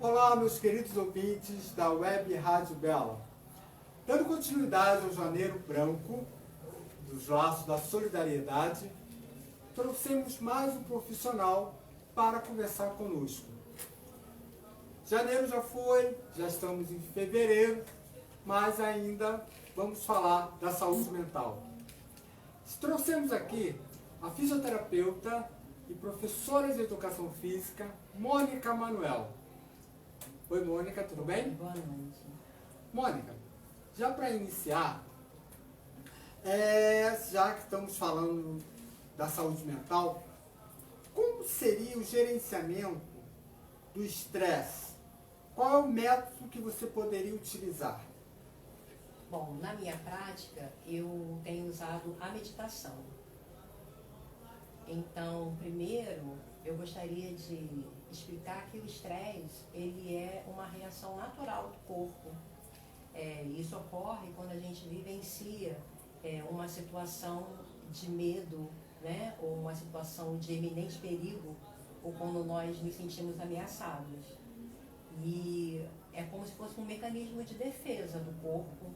Olá, meus queridos ouvintes da Web Rádio Bela. Dando continuidade ao Janeiro Branco, dos Laços da Solidariedade, trouxemos mais um profissional para conversar conosco. Janeiro já foi, já estamos em fevereiro, mas ainda vamos falar da saúde mental. Trouxemos aqui a fisioterapeuta e professora de educação física, Mônica Manuel. Oi, Mônica, tudo bem? Boa noite. Mônica, já para iniciar, já que estamos falando da saúde mental, como seria o gerenciamento do estresse? Qual é o método que você poderia utilizar? Bom, na minha prática, eu tenho usado a meditação. Então, primeiro, eu gostaria de explicar que o estresse, ele é uma reação natural do corpo. Isso ocorre quando a gente vivencia uma situação de medo, né? Ou uma situação de eminente perigo, ou quando nós nos sentimos ameaçados. E é como se fosse um mecanismo de defesa do corpo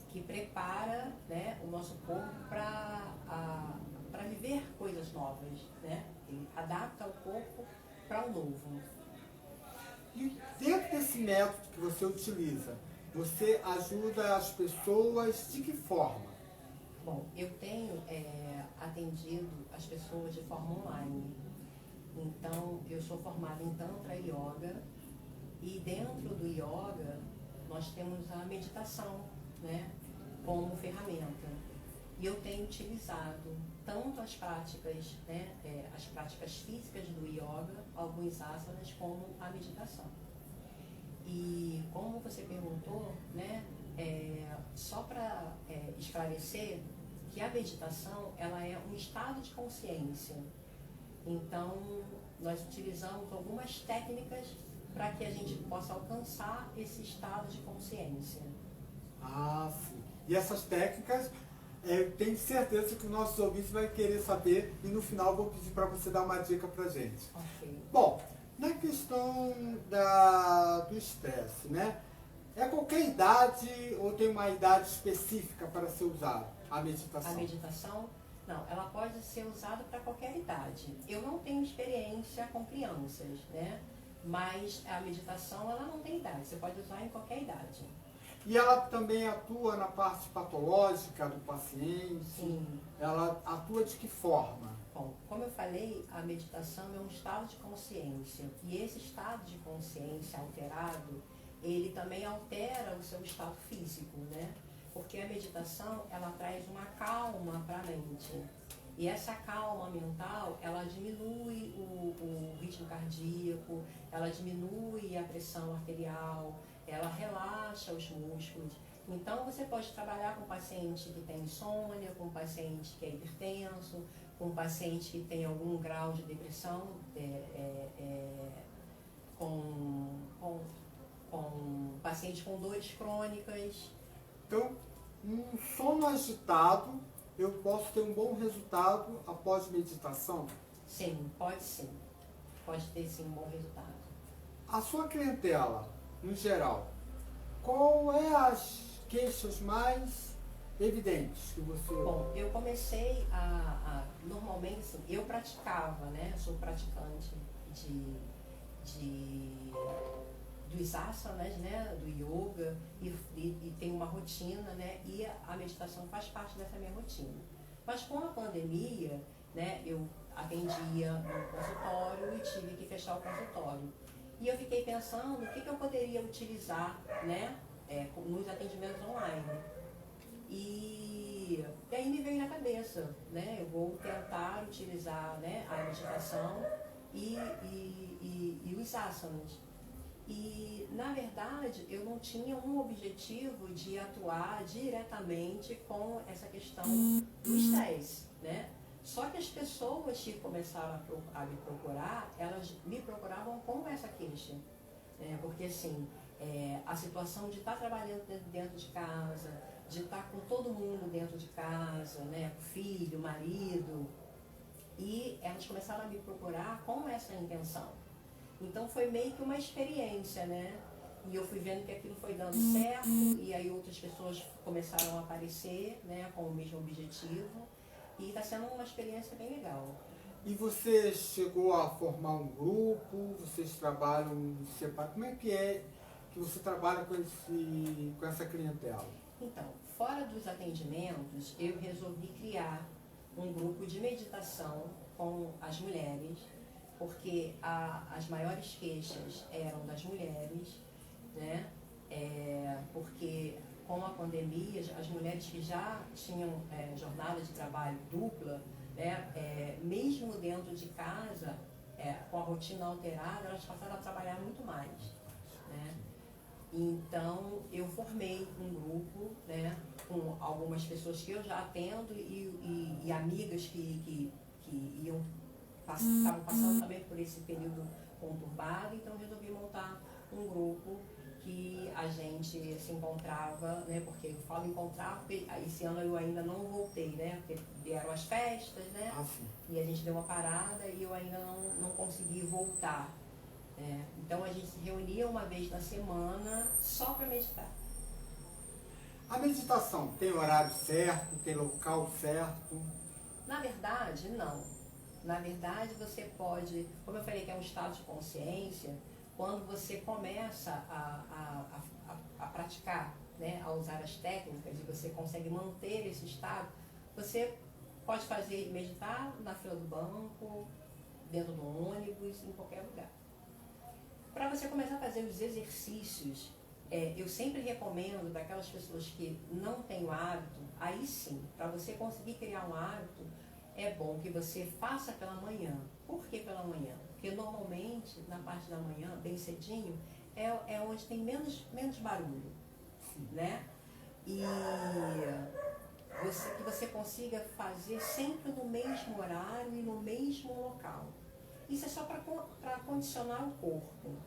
que prepara, né, o nosso corpo para viver coisas novas, né? Ele adapta o corpo para o novo. E dentro desse método que você utiliza, você ajuda as pessoas de que forma? Bom, eu tenho atendido as pessoas de forma online. Então, eu sou formada em Tantra Yoga e dentro do Yoga nós temos a meditação, né, como ferramenta. E eu tenho utilizado tanto as práticas, né, as práticas físicas do yoga, alguns asanas, como a meditação. E como você perguntou, né, só para esclarecer que a meditação ela é um estado de consciência. Então, nós utilizamos algumas técnicas para que a gente possa alcançar esse estado de consciência. Ah, sim. E essas técnicas, eu tenho certeza que os nossos ouvintes vão querer saber e no final vou pedir para você dar uma dica para a gente. Okay. Bom, na questão do estresse, né? É qualquer idade ou tem uma idade específica para ser usada a meditação? A meditação, não, ela pode ser usada para qualquer idade. Eu não tenho experiência com crianças, né? Mas a meditação, ela não tem idade, você pode usar em qualquer idade. E ela também atua na parte patológica do paciente? Sim. Ela atua de que forma? Bom, como eu falei, a meditação é um estado de consciência. E esse estado de consciência alterado, ele também altera o seu estado físico, né? Porque a meditação, ela traz uma calma para a mente. E essa calma mental, ela diminui o ritmo cardíaco, ela diminui a pressão arterial, ela relaxa os músculos. Então, você pode trabalhar com paciente que tem insônia, com paciente que é hipertenso, com paciente que tem algum grau de depressão, com paciente com dores crônicas. Então, um sono agitado, eu posso ter um bom resultado após meditação? Sim, pode sim. Pode ter sim um bom resultado. A sua clientela, no geral, qual é as queixas mais evidentes que você... Bom, eu comecei normalmente, assim, eu praticava, né? Sou praticante dos asanas, né? Do yoga e tenho uma rotina, né? E a meditação faz parte dessa minha rotina. Mas com a pandemia, né? Eu atendia no consultório e tive que fechar o consultório. E eu fiquei pensando o que eu poderia utilizar, né? Nos atendimentos online. E aí me veio na cabeça, né? Eu vou tentar utilizar, né, a meditação e os asanas. E, na verdade, eu não tinha um objetivo de atuar diretamente com essa questão do estresse, né? Só que as pessoas que começaram a me procurar, elas me procuravam com essa queixa. Porque, assim, a situação de estar trabalhando dentro de casa, de estar com todo mundo dentro de casa, né? Filho, marido, e elas começaram a me procurar com essa intenção. Então foi meio que uma experiência, né? E eu fui vendo que aquilo foi dando certo, e aí outras pessoas começaram a aparecer, né, com o mesmo objetivo. E está sendo uma experiência bem legal. E você chegou a formar um grupo? Vocês trabalham separado? Como é que você trabalha com essa clientela? Então, fora dos atendimentos, eu resolvi criar um grupo de meditação com as mulheres, porque as maiores queixas eram das mulheres, né? Porque com a pandemia, as mulheres que já tinham jornada de trabalho dupla, né? Mesmo dentro de casa, com a rotina alterada, elas passaram a trabalhar muito mais, né? Então, eu formei um grupo, né, com algumas pessoas que eu já atendo e amigas que estavam passando também por esse período conturbado, então resolvi montar um grupo que a gente se encontrava, né, porque eu falo encontrar, porque esse ano eu ainda não voltei, né, porque vieram as festas, né, e a gente deu uma parada e eu ainda não consegui voltar. Então a gente se reunia uma vez na semana só para meditar. A meditação tem horário certo, tem local certo? Na verdade, não. Na verdade, você pode, como eu falei que é um estado de consciência, quando você começa a praticar, né, a usar as técnicas e você consegue manter esse estado, você pode fazer meditar na fila do banco, dentro do ônibus, em qualquer lugar. Para você começar a fazer os exercícios, eu sempre recomendo para aquelas pessoas que não têm o hábito, aí sim, para você conseguir criar um hábito, é bom que você faça pela manhã. Por que pela manhã? Porque normalmente, na parte da manhã, bem cedinho, é onde tem menos barulho, né? E que você consiga fazer sempre no mesmo horário e no mesmo local. Isso é só para condicionar o corpo,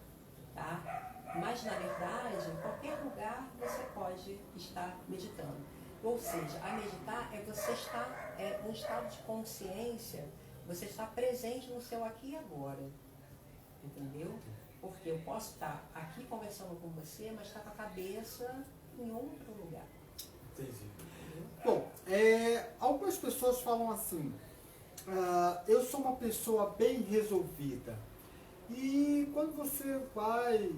tá? Mas, na verdade, em qualquer lugar você pode estar meditando. Ou seja, a meditar é você estar num estado de consciência, você está presente no seu aqui e agora. Entendeu? Porque eu posso estar aqui conversando com você, mas estar com a cabeça em outro lugar. Entendi. Bom, algumas pessoas falam assim, eu sou uma pessoa bem resolvida. E quando você vai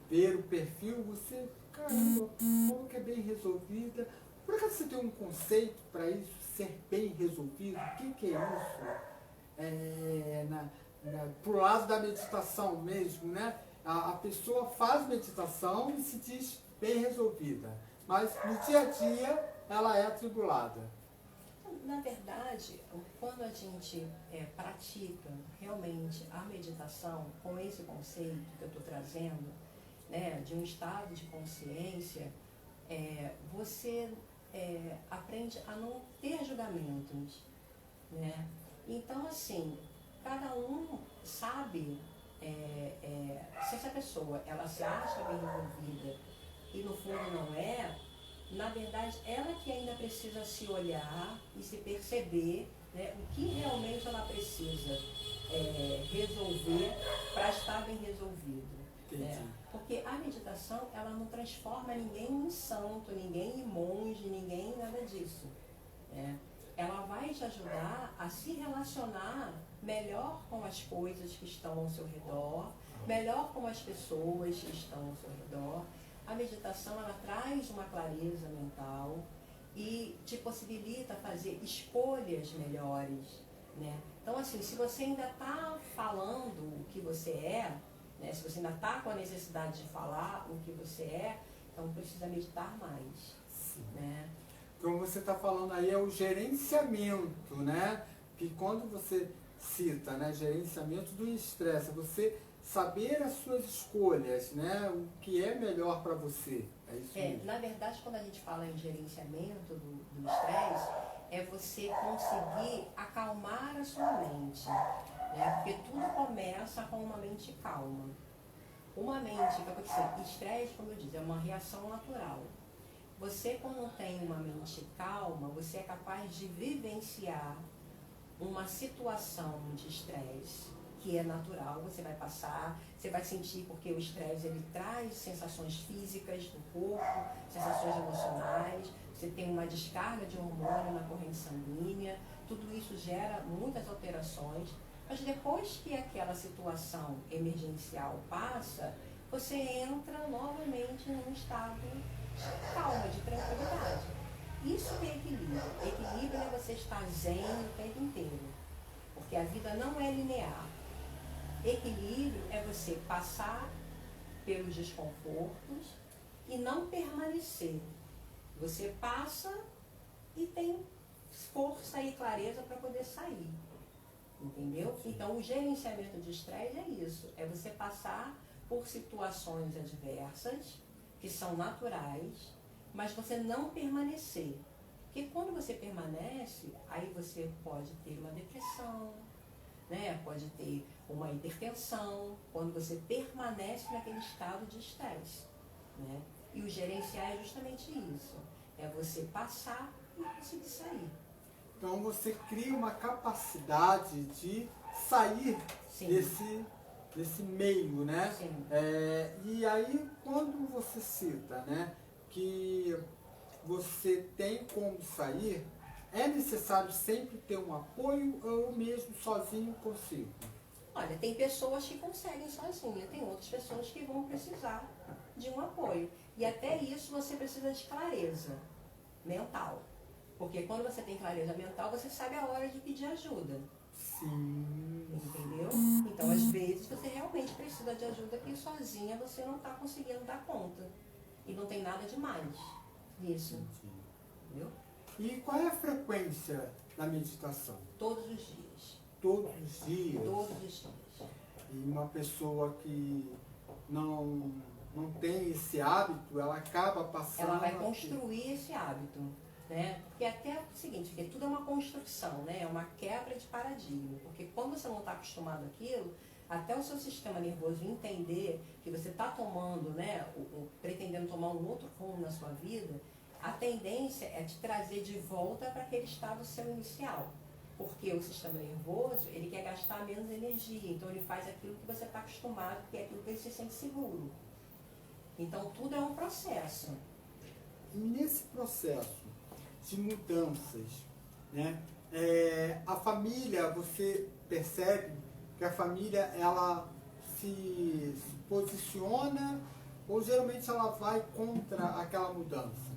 ver o perfil, você, caramba, como que é bem resolvida? Por acaso você tem um conceito para isso, ser bem resolvido? O que é isso? Pro lado da meditação mesmo, né? A pessoa faz meditação e se diz bem resolvida, mas no dia a dia ela é atribulada. Na verdade, quando a gente pratica realmente a meditação com esse conceito que eu estou trazendo, né, de um estado de consciência, você aprende a não ter julgamentos, né? Então, assim, cada um sabe se essa pessoa ela se acha bem resolvida e no fundo não é. Na verdade, ela que ainda precisa se olhar e se perceber, né, o que realmente ela precisa resolver para estar bem resolvido. Né? Porque a meditação, ela não transforma ninguém em santo, ninguém em monge, ninguém nada disso. Né? Ela vai te ajudar a se relacionar melhor com as coisas que estão ao seu redor, melhor com as pessoas que estão ao seu redor. A meditação, ela traz uma clareza mental e te possibilita fazer escolhas melhores, né? Então, assim, se você ainda está falando o que você é, né? Se você ainda está com a necessidade de falar o que você é, então precisa meditar mais. Né? Como você está falando aí, é o gerenciamento, né? Que quando você cita, né, gerenciamento do estresse, você saber as suas escolhas, né? O que é melhor para você. É isso mesmo. Na verdade, quando a gente fala em gerenciamento do estresse, é você conseguir acalmar a sua mente. Né? Porque tudo começa com uma mente calma. Uma mente, estresse, como eu disse, é uma reação natural. Você, quando tem uma mente calma, você é capaz de vivenciar uma situação de estresse que é natural, você vai passar, você vai sentir, porque o estresse ele traz sensações físicas do corpo, sensações emocionais, você tem uma descarga de hormônio na corrente sanguínea, tudo isso gera muitas alterações, mas depois que aquela situação emergencial passa, você entra novamente num estado de calma, de tranquilidade. Isso é equilíbrio. Equilíbrio é você estar zen o tempo inteiro, porque a vida não é linear. Equilíbrio é você passar pelos desconfortos e não permanecer. Você passa e tem força e clareza para poder sair. Entendeu? Então, o gerenciamento de estresse é isso. É você passar por situações adversas, que são naturais, mas você não permanecer. Porque quando você permanece, aí você pode ter uma depressão, né? Pode ter uma hipertensão, quando você permanece naquele estado de estresse. Né? E o gerenciar é justamente isso. É você passar e conseguir sair. Então você cria uma capacidade de sair desse meio, né? Sim. E aí quando você cita, né, que você tem como sair, é necessário sempre ter um apoio ou mesmo sozinho consigo? Olha, tem pessoas que conseguem sozinha, tem outras pessoas que vão precisar de um apoio. E até isso você precisa de clareza mental. Porque quando você tem clareza mental, você sabe a hora de pedir ajuda. Sim. Entendeu? Então, às vezes, você realmente precisa de ajuda porque sozinha você não está conseguindo dar conta. E não tem nada demais nisso. Entendeu? E qual é a frequência da meditação? Todos os dias. Todos os dias? Todos os dias. E uma pessoa que não tem esse hábito, ela acaba passando... Ela vai construir esse hábito. Né? Porque até é o seguinte, porque tudo é uma construção, né? É uma quebra de paradigma. Porque quando você não está acostumado àquilo, até o seu sistema nervoso entender que você está tomando, né, pretendendo tomar um outro rumo na sua vida, a tendência é te trazer de volta para aquele estado seu inicial. Porque o sistema nervoso, ele quer gastar menos energia, então ele faz aquilo que você está acostumado, que é aquilo que ele se sente seguro. Então tudo é um processo. E nesse processo de mudanças, né, a família, você percebe que a família ela se posiciona ou geralmente ela vai contra aquela mudança?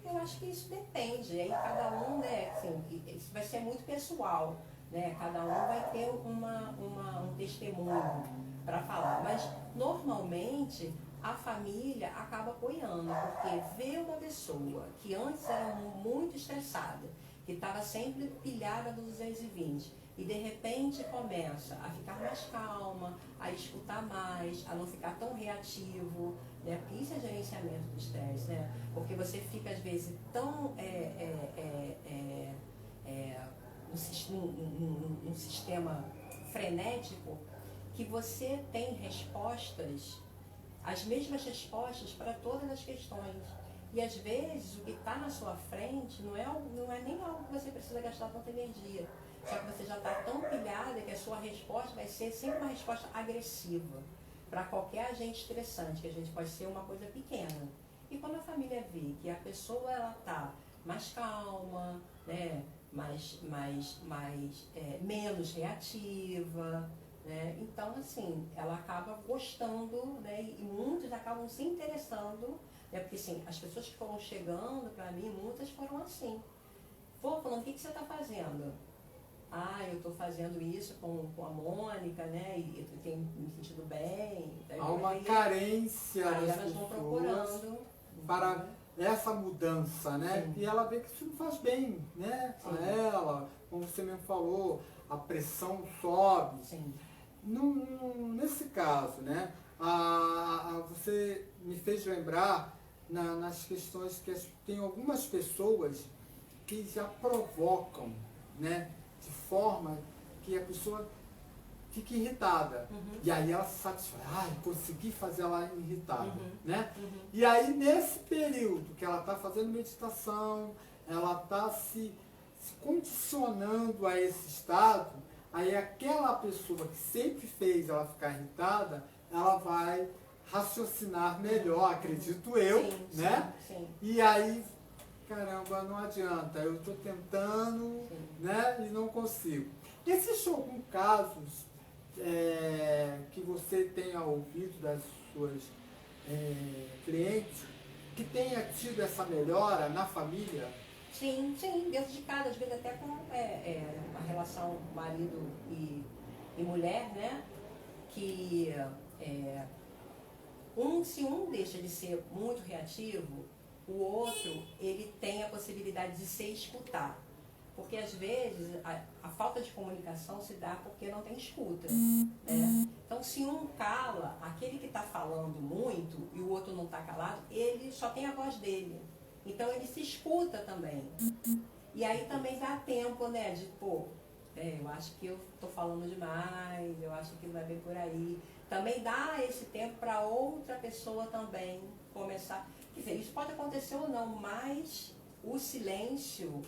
Eu acho que isso depende, aí cada um, né, assim, isso vai ser muito pessoal, né, cada um vai ter um testemunho para falar, mas normalmente a família acaba apoiando, porque vê uma pessoa que antes era muito estressada, que estava sempre pilhada do 220, e de repente começa a ficar mais calma, a escutar mais, a não ficar tão reativo, né? Porque isso é gerenciamento do estresse, né? Porque você fica às vezes tão num sistema frenético que você tem respostas, as mesmas respostas para todas as questões. E às vezes o que está na sua frente não é nem algo que você precisa gastar tanta energia. Só que você já está tão pilhada que a sua resposta vai ser sempre uma resposta agressiva para qualquer agente estressante, que a gente pode ser uma coisa pequena. E quando a família vê que a pessoa está mais calma, né, menos reativa, né, então assim, ela acaba gostando, né, e muitos acabam se interessando, né, porque assim, as pessoas que foram chegando para mim, muitas foram assim. Falando, o que você está fazendo? Ah, eu estou fazendo isso com a Mônica, né? E eu tenho me sentido bem. Há uma carência aí das elas vão pessoas procurando para essa mudança, né? Sim. E ela vê que isso não faz bem, né? Sim. A ela, como você mesmo falou, a pressão sobe. Sim. Nesse caso, né? Você me fez lembrar nas questões que tem algumas pessoas que já provocam, né? De forma que a pessoa fique irritada. Uhum. E aí ela se satisfaz, consegui fazer ela irritada. Uhum. Né? Uhum. E aí nesse período que ela está fazendo meditação, ela está se condicionando a esse estado, aí aquela pessoa que sempre fez ela ficar irritada, ela vai raciocinar melhor, acredito eu, Sim, né? sim. E aí, caramba, não adianta, eu estou tentando, Sim. né? E não consigo. Existem alguns casos que você tenha ouvido das suas clientes que tenha tido essa melhora na família? Sim, dentro de casa, às vezes até com a relação marido e mulher, né? Que se um deixa de ser muito reativo, o outro, ele tem a possibilidade de se escutar. Porque às vezes a falta de comunicação se dá porque não tem escuta. Né? Então se um cala, aquele que está falando muito e o outro não está calado, ele só tem a voz dele. Então ele se escuta também. E aí também dá tempo, né, de eu acho que eu estou falando demais, eu acho que vai bem por aí. Também dá esse tempo para outra pessoa também começar. Quer dizer, isso pode acontecer ou não, mas o silêncio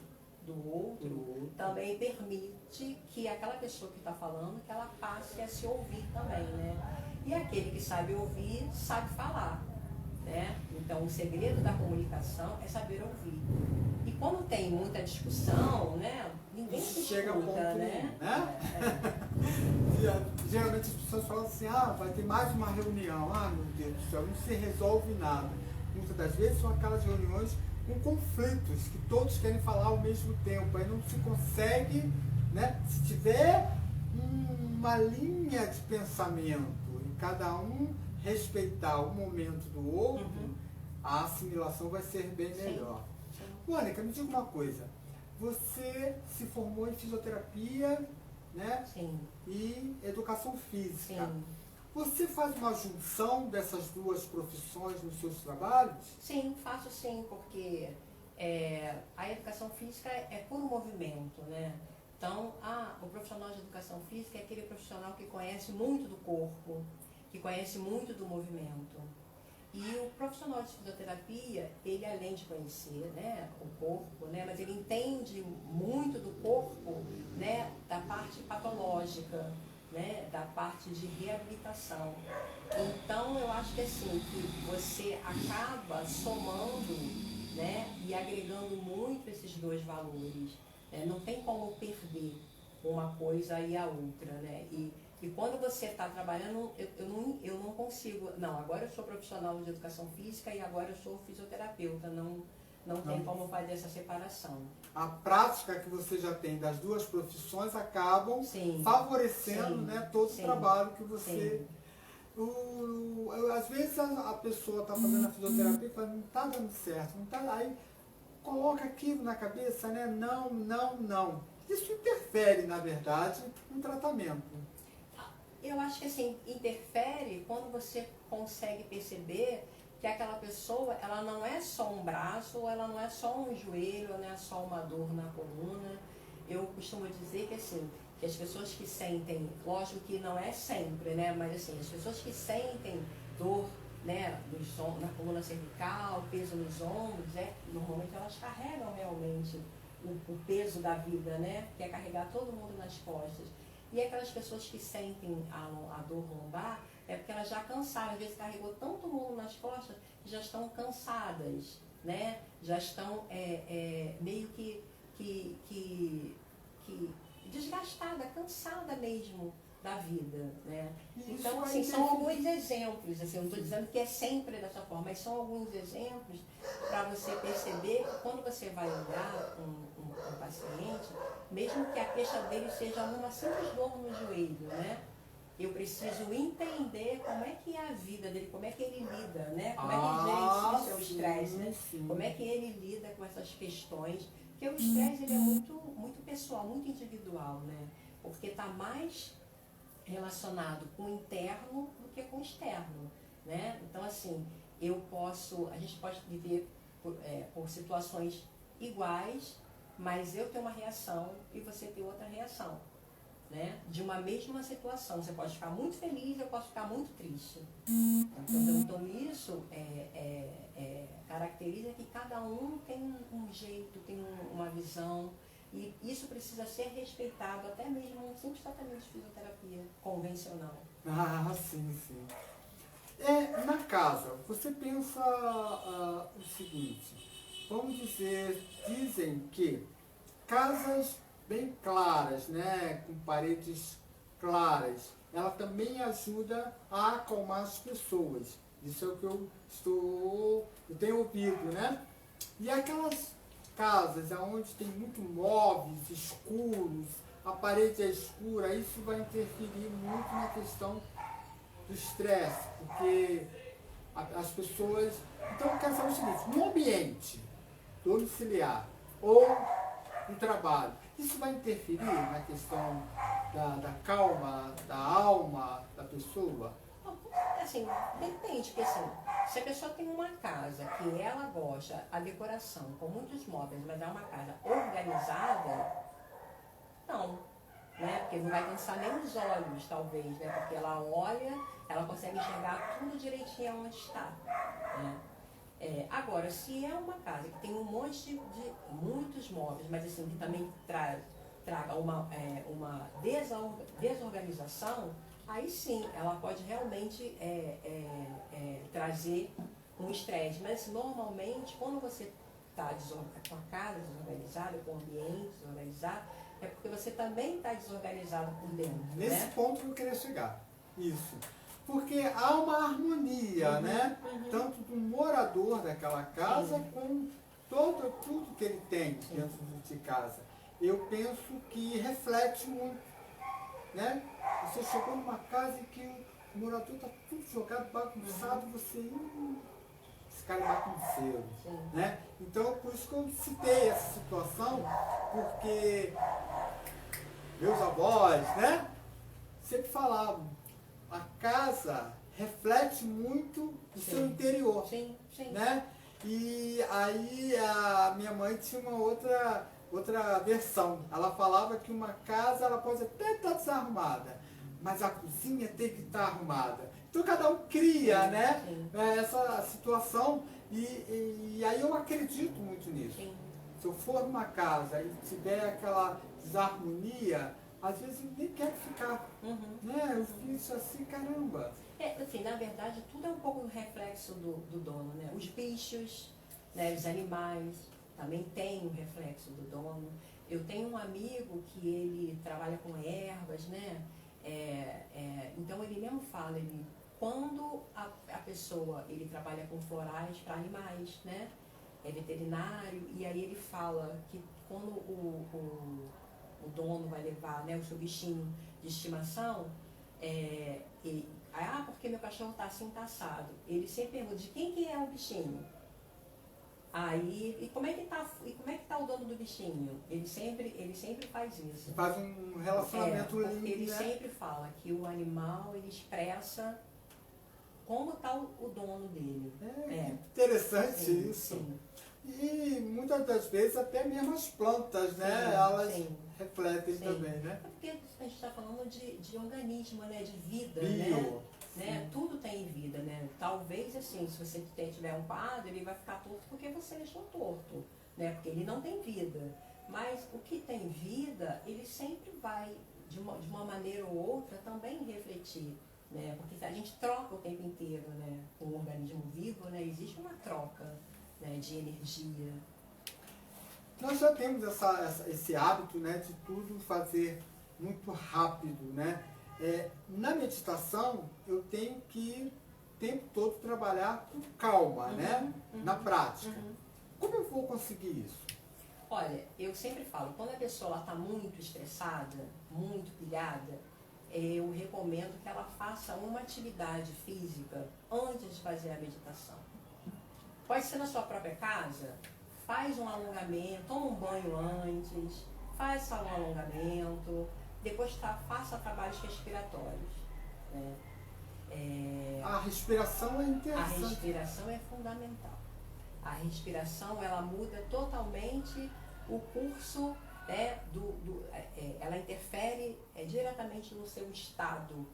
do outro também permite que aquela pessoa que está falando, que ela passe a se ouvir também, né? E aquele que sabe ouvir, sabe falar, né? Então, o segredo da comunicação é saber ouvir. E quando tem muita discussão, né? Ninguém se chega a ponto né? Geralmente as pessoas falam assim, vai ter mais uma reunião, meu Deus do céu, não se resolve nada. Muitas das vezes são aquelas reuniões com conflitos, que todos querem falar ao mesmo tempo, aí não se consegue, né? Se tiver uma linha de pensamento e cada um respeitar o momento do outro, a assimilação vai ser bem melhor. Sim. Mônica, me diga uma coisa, você se formou em fisioterapia, né? Sim. E educação física. Sim. Você faz uma junção dessas duas profissões nos seus trabalhos? Sim, faço sim, porque a educação física é puro movimento, né? Então, o profissional de educação física é aquele profissional que conhece muito do corpo, que conhece muito do movimento. E o profissional de fisioterapia, ele além de conhecer, né, o corpo, né, mas ele entende muito do corpo, né, da parte patológica, né, da parte de reabilitação. Então, eu acho que assim, que você acaba somando, né, e agregando muito esses dois valores. Né? Não tem como perder uma coisa e a outra, né? E quando você está trabalhando, eu não consigo. Não, agora eu sou profissional de educação física e agora eu sou fisioterapeuta. Não tem como fazer essa separação. A prática que você já tem das duas profissões acabam favorecendo, né, todo o trabalho que você... às vezes a pessoa está fazendo a fisioterapia e fala, não está dando certo, não tá, aí coloca aquilo na cabeça, né? Não. Isso interfere, na verdade, no tratamento. Eu acho que assim, interfere quando você consegue perceber que aquela pessoa, ela não é só um braço, ou ela não é só um joelho, ou não é só uma dor na coluna. Eu costumo dizer que assim, que as pessoas que sentem, lógico que não é sempre, né? Mas assim, as pessoas que sentem dor, né, na coluna cervical, peso nos ombros, normalmente elas carregam realmente o peso da vida, né? Que é carregar todo mundo nas costas. E aquelas pessoas que sentem a dor lombar, é porque elas já cansaram, às vezes carregou tanto mundo nas costas, que já estão cansadas, né? Já estão meio que desgastada, cansada mesmo da vida, né? Então, assim, são alguns exemplos, assim, eu não estou dizendo que é sempre dessa forma, mas são alguns exemplos para você perceber que quando você vai olhar um paciente, mesmo que a queixa dele seja uma simples dor no joelho, né? Eu preciso entender como é que é a vida dele, como é que ele lida, né? Como é que ele gerencia o seu estresse, né? Como é que ele lida com essas questões. Porque o estresse ele é muito pessoal, muito individual, né? Porque está mais relacionado com o interno do que com o externo, né? Então, assim, a gente pode viver por situações iguais, mas eu tenho uma reação e você tem outra reação, né? De uma mesma situação. Você pode ficar muito feliz, eu posso ficar muito triste. Então isso caracteriza que cada um tem um jeito, tem uma visão, E isso precisa ser respeitado, até mesmo um simples tratamento de fisioterapia convencional. Ah, sim, sim. Na casa, você pensa o seguinte, vamos dizer, dizem que casas bem claras, né, com paredes claras, ela também ajuda a acalmar as pessoas. Isso é o que eu tenho ouvido, né? E aquelas casas onde tem muito móveis escuros, a parede é escura, isso vai interferir muito na questão do estresse, porque as pessoas... Então, eu quero saber o seguinte, no ambiente domiciliar ou no trabalho, isso vai interferir na questão da calma, da alma da pessoa? Assim, depende, porque assim, se a pessoa tem uma casa que ela gosta, a decoração com muitos móveis, mas é uma casa organizada, não, né? Porque não vai cansar nem os olhos, talvez, né? Porque ela olha, ela consegue enxergar tudo direitinho onde está, né? Agora, se é uma casa que tem um monte de muitos móveis, mas assim, que também traga uma desorganização, aí sim, ela pode realmente trazer um estresse. Mas normalmente, quando você está com a casa desorganizada, com o ambiente desorganizado, é porque você também está desorganizado por dentro. Nesse né? ponto que eu queria chegar. Isso. Porque há uma harmonia, né? Tanto do morador daquela casa, com tudo que ele tem dentro de casa. Eu penso que reflete muito, né? Você chegou numa casa em que o morador está tudo jogado, bagunçado, você... esse cara é bagunceiro, né? Então, por isso que eu citei essa situação, porque meus avós, né? Sempre falavam, a casa reflete muito o seu interior, né? E aí a minha mãe tinha uma outra versão. Ela falava que uma casa ela pode até estar desarrumada, mas a cozinha tem que estar arrumada. Então cada um cria, né? Essa situação e aí eu acredito muito nisso. Se eu for numa casa e tiver aquela desarmonia, às vezes eu nem quero ficar, né? Eu fiz assim, caramba. Assim, na verdade, tudo é um pouco um reflexo do dono, né? Os bichos, né? Os animais, também tem um reflexo do dono. Eu tenho um amigo que ele trabalha com ervas, né? Então ele mesmo fala, quando a pessoa, ele trabalha com florais para animais, né? É veterinário, e aí ele fala que quando o dono vai levar, né, o seu bichinho de estimação, porque meu cachorro está assim, tá assado. Ele sempre pergunta de quem que é o bichinho. Aí, e como é que tá o dono do bichinho? Ele sempre faz isso. Faz um relacionamento lindo, ele né? sempre fala que o animal, ele expressa como está o dono dele. Interessante isso. Sim. E muitas das vezes até mesmo as plantas, né? Elas refletem também, né? É porque a gente está falando de organismo, né? De vida, Bio. né? Tudo tem vida, né? Talvez assim, se você tiver um quadro, ele vai ficar torto porque você deixou torto, né? Porque ele não tem vida. Mas o que tem vida, ele sempre vai, de uma maneira ou outra, também refletir. Né? Porque a gente troca o tempo inteiro, né? Com o organismo vivo, né? Existe uma troca, né? De energia. Nós já temos esse hábito, né, de tudo fazer muito rápido, né? Na meditação, eu tenho que o tempo todo trabalhar com calma, né? Na prática. Como eu vou conseguir isso? Olha, eu sempre falo, quando a pessoa está muito estressada, muito pilhada, eu recomendo que ela faça uma atividade física antes de fazer a meditação. Pode ser na sua própria casa, faz um alongamento, toma um banho antes, faça um alongamento, depois faça trabalhos respiratórios. Né? A respiração é A interessante. respiração é fundamental. A respiração, ela muda totalmente o curso, né, ela interfere diretamente no seu estado,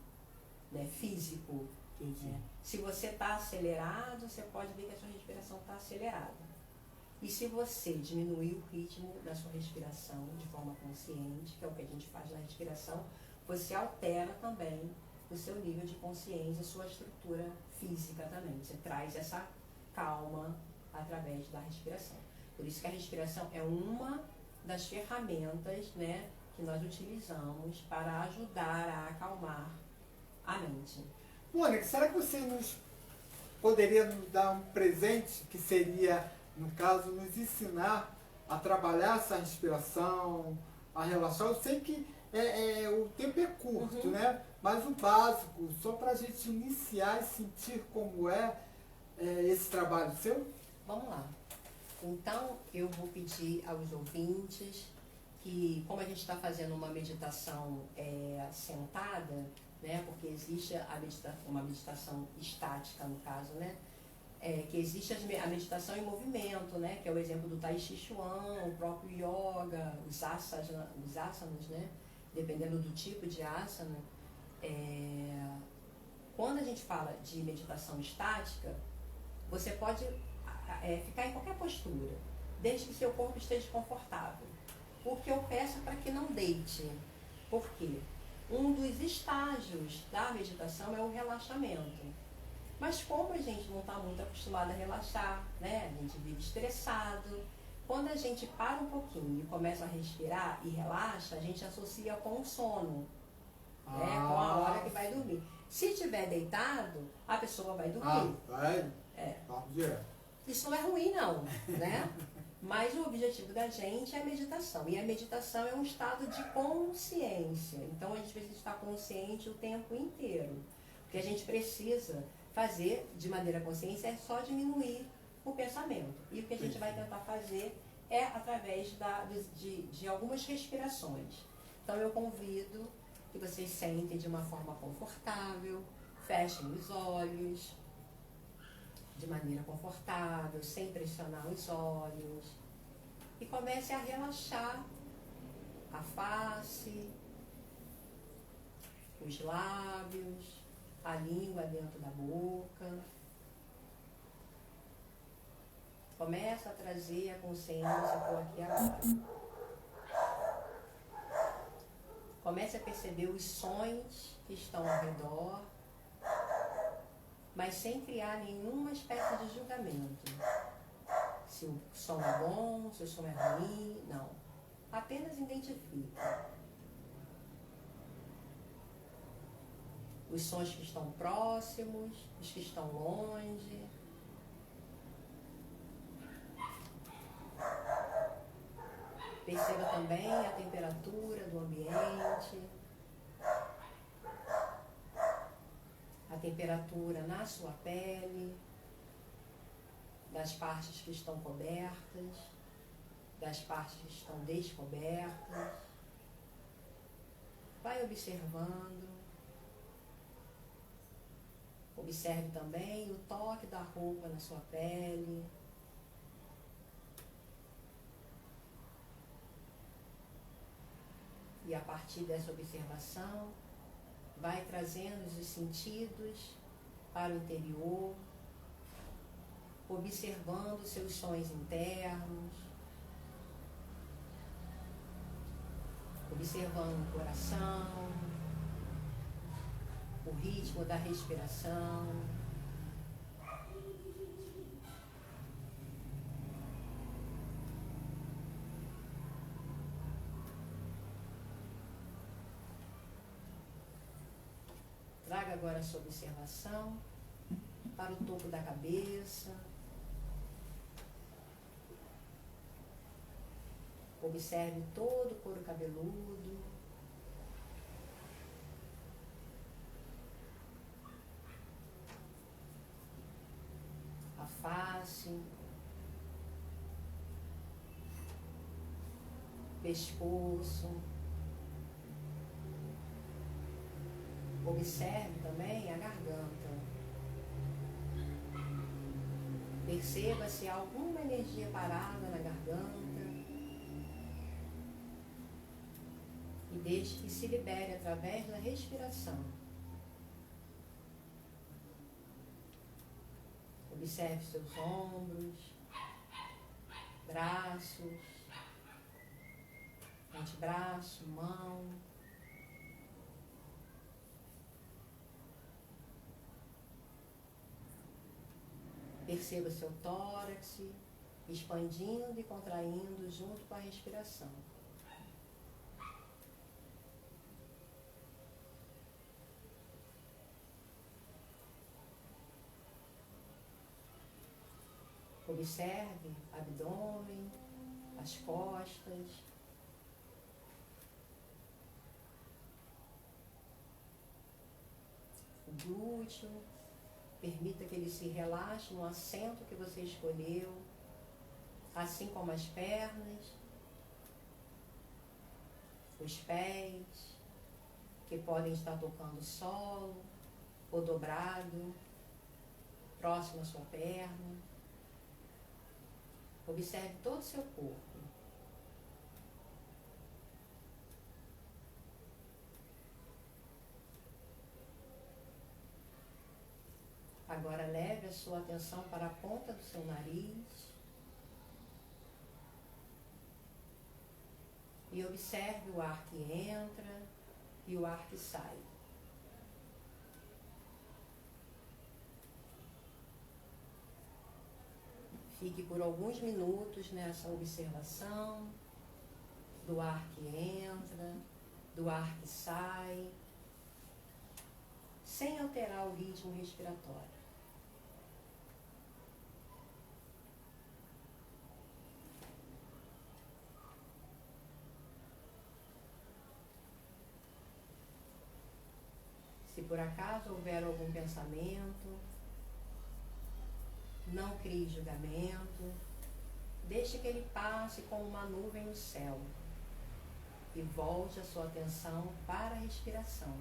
né, físico. Né? Se você está acelerado, você pode ver que a sua respiração está acelerada. E se você diminuir o ritmo da sua respiração de forma consciente, que é o que a gente faz na respiração, você altera também o seu nível de consciência, a sua estrutura física também. Você traz essa calma através da respiração. Por isso que a respiração é uma das ferramentas, né, que nós utilizamos para ajudar a acalmar a mente. Mônica, será que você poderia nos dar um presente que seria, no caso, nos ensinar a trabalhar essa respiração, a relaxar? Eu sei que o tempo é curto, né? Mas o básico, só para a gente iniciar e sentir como esse trabalho seu? Vamos lá. Então, eu vou pedir aos ouvintes que, como a gente está fazendo uma meditação sentada, né, porque existe uma meditação estática, no caso, né, que existe a meditação em movimento, né, que é o exemplo do Tai Chi Chuan, o próprio Yoga, os asanas, né, dependendo do tipo de asana. Quando a gente fala de meditação estática, você pode ficar em qualquer postura, desde que seu corpo esteja confortável. O que eu peço é para que não deite. Por quê? Um dos estágios da meditação é o relaxamento. Mas como a gente não está muito acostumado a relaxar, né? A gente vive estressado. Quando a gente para um pouquinho e começa a respirar e relaxa, a gente associa com o sono, né? Com a hora que vai dormir. Se estiver deitado, a pessoa vai dormir. Vai? Isso não é ruim, não, né? Mas o objetivo da gente é a meditação. E a meditação é um estado de consciência. Então, a gente precisa estar consciente o tempo inteiro. O que a gente precisa fazer de maneira consciente é só diminuir o pensamento. E o que a gente vai tentar fazer é através de algumas respirações. Então, eu convido que vocês sentem de uma forma confortável, fechem os olhos de maneira confortável, sem pressionar os olhos, e comece a relaxar a face, os lábios, a língua dentro da boca. Começa a trazer a consciência para o aqui e agora. Comece a perceber os sons que estão ao redor, mas sem criar nenhuma espécie de julgamento. Se o som é bom, se o som é ruim, não. Apenas identifique os sons que estão próximos, os que estão longe. Perceba também a temperatura do ambiente, a temperatura na sua pele, das partes que estão cobertas, das partes que estão descobertas. Vai observando. Observe também o toque da roupa na sua pele. E a partir dessa observação, vai trazendo os sentidos para o interior, observando seus sons internos, observando o coração, o ritmo da respiração. Traga agora a sua observação para o topo da cabeça. Observe todo o couro cabeludo. A face. Pescoço. Observe também a garganta. Perceba se há alguma energia parada na garganta. E deixe que se libere através da respiração. Observe seus ombros, braços, antebraço, mão. Perceba seu tórax expandindo e contraindo junto com a respiração. Observe abdômen, as costas, o glúteo. Permita que ele se relaxe no assento que você escolheu, assim como as pernas, os pés, que podem estar tocando o solo, ou dobrado, próximo à sua perna. Observe todo o seu corpo. Agora leve a sua atenção para a ponta do seu nariz e observe o ar que entra e o ar que sai. Fique por alguns minutos nessa observação do ar que entra, do ar que sai, sem alterar o ritmo respiratório. Se por acaso houver algum pensamento, não crie julgamento, deixe que ele passe como uma nuvem no céu e volte a sua atenção para a respiração.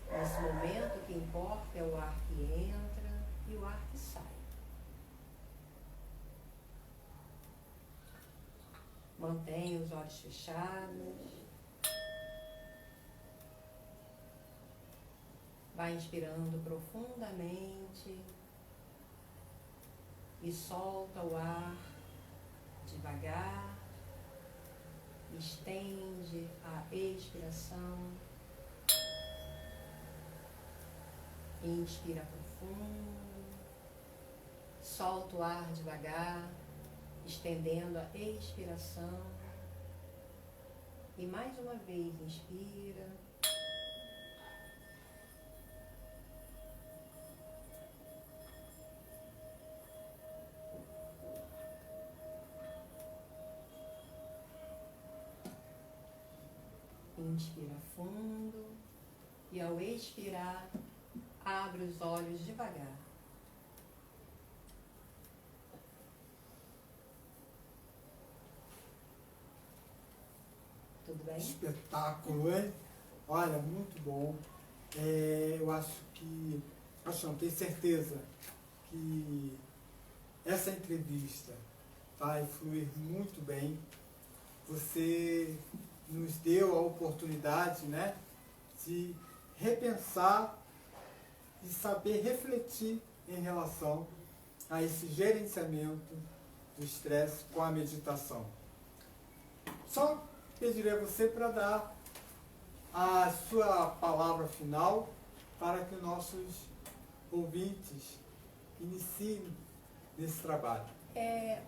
Nesse momento, o que importa é o ar que entra e o ar que sai. Mantenha os olhos fechados. Vai inspirando profundamente e solta o ar devagar. Estende a expiração. Inspira profundo. Solta o ar devagar, estendendo a expiração. E mais uma vez, inspira. Inspira fundo e ao expirar, abre os olhos devagar. Tudo bem? Espetáculo, hein? Olha, muito bom. Eu não, tenho certeza que essa entrevista vai fluir muito bem. Você nos deu a oportunidade, né, de repensar e saber refletir em relação a esse gerenciamento do estresse com a meditação. Só pedirei a você para dar a sua palavra final para que nossos ouvintes iniciem nesse trabalho.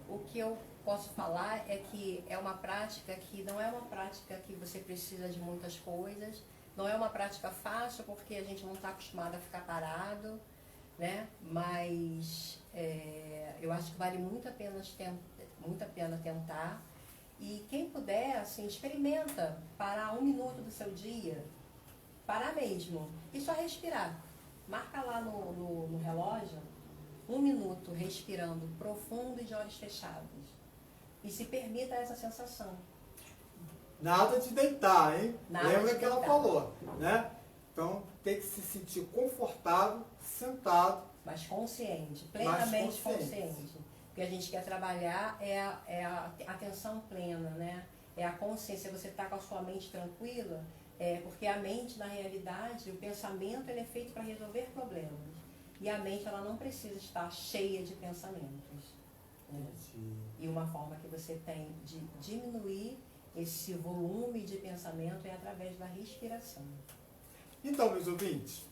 O que eu posso falar é que é uma prática que não é uma prática que você precisa de muitas coisas, não é uma prática fácil porque a gente não está acostumado a ficar parado, né? Mas eu acho que vale muito a pena tentar. E quem puder, assim, experimenta parar 1 minuto do seu dia, parar mesmo, e só respirar. Marca lá no relógio 1 minuto respirando profundo e de olhos fechados. E se permita essa sensação. Nada de deitar, hein? Lembra que ela falou, né? Então tem que se sentir confortável, sentado. Mas consciente, plenamente consciente. O que a gente quer trabalhar é a atenção plena, né? É a consciência. Você está com a sua mente tranquila, porque a mente, na realidade, o pensamento ele é feito para resolver problemas. E a mente, ela não precisa estar cheia de pensamentos. Né? E uma forma que você tem de diminuir esse volume de pensamento é através da respiração. Então, meus ouvintes,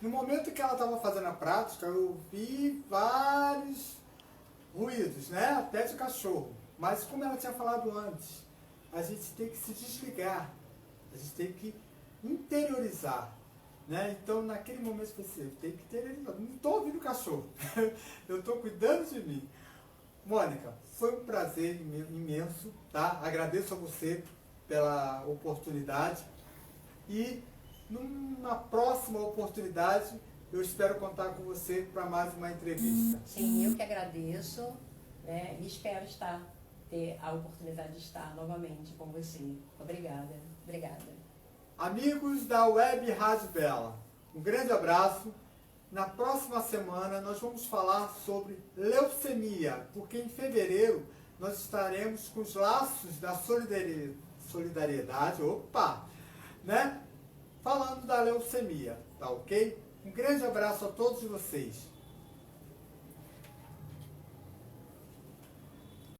no momento que ela estava fazendo a prática, eu ouvi vários ruídos, né? Até de cachorro. Mas como ela tinha falado antes, a gente tem que se desligar, a gente tem que interiorizar. Né? Então, naquele momento específico, tem que interiorizar. Não estou ouvindo o cachorro, eu estou cuidando de mim. Mônica, foi um prazer imenso, tá? Agradeço a você pela oportunidade e numa próxima oportunidade eu espero contar com você para mais uma entrevista. Sim, eu que agradeço, né? E espero ter a oportunidade de estar novamente com você. Obrigada, obrigada. Amigos da Web Rádio Bela, um grande abraço. Na próxima semana nós vamos falar sobre leucemia, porque em fevereiro nós estaremos com os laços da solidariedade, né? Falando da leucemia, tá ok? Um grande abraço a todos vocês.